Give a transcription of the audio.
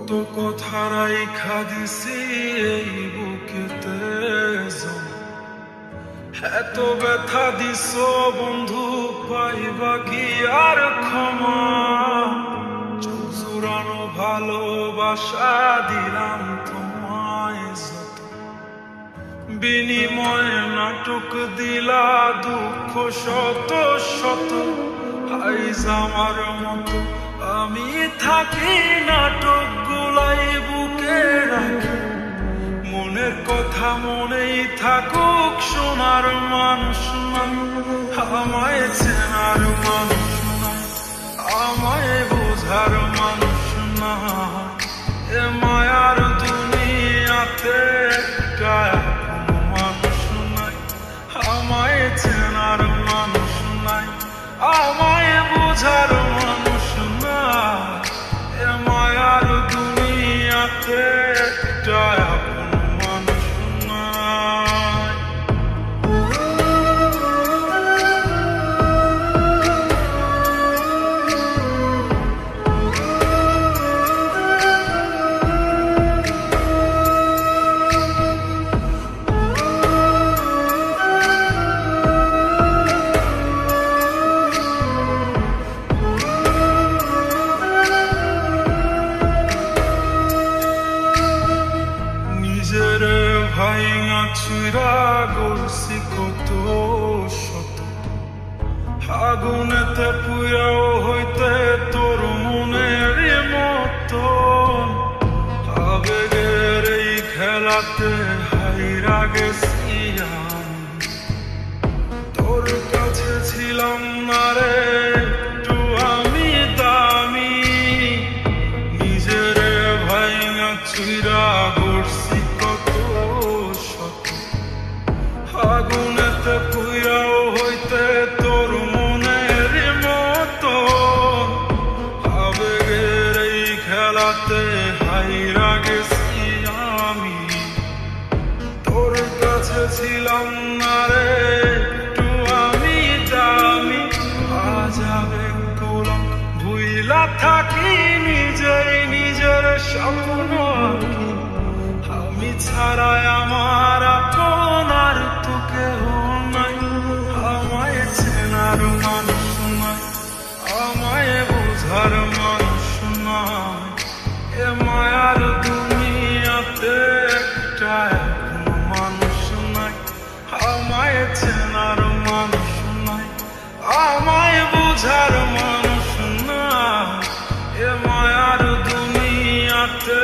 কত কথা রাইখা দিছি এই বুকেতে, এত ব্যথা দিছ বন্ধু, পাইবা কি আর ক্ষমা? চোখ জুড়ানো ভালোবাসা দিলাম তোমায় যত, বিনিময়ে নাটক দিলা দুঃখ শত শত। আইজ আমার মতো আমি থাকি নাটক গুলাই বুকে রাখি, মনের কথা মনেই থাকুক, শোনার মানুষ নাই, আমায় চেনার মানুষ নাই, আমায় বোঝার মানুষ নাই। এ মায়ার দুনিয়াতে কোনো মানুষ নাই, আমায় চেনার মানুষ নাই, আমায় বোঝার মানুষ নাই। এ মায়ার দুনিয়াতে কোনো মানুষ নাই। নিজের ভাইঙা চুরা গলছি কত শত, আগুনেতে পুরাও হইতে তোর মনের মতন। আবেগের এই খেলাতে হাইরা গেছি আমি, তোর কাছে ছিলাম না রে একটু আমি দামি। নিজের ভাইঙা চুরা গড়ছি কত শত, আগুনেতে পুরাও হইতে তোর মনের মতো। আবেগের এই খেলাতে হাইরা গেছি আমি, তোর কাছে ছিলাম না রে একটু আমি দামি। আজ আবেগ গোলাম ভুইলা থাকি, নিজেই নিজের স্বপ্ন আঁকি। আমি ছাড়াই আমার আপন আর তো কেউ নাই, আমায় চেনার মানুষ নাই, আমায় বোঝার মানুষ নাই। এ মায়ার দুনিয়াতে কোনো মানুষ নাই, আমায় চেনার মানুষ নাই, আমায় বোঝার মানুষ নাই। এ মায়ার দুনিয়াতে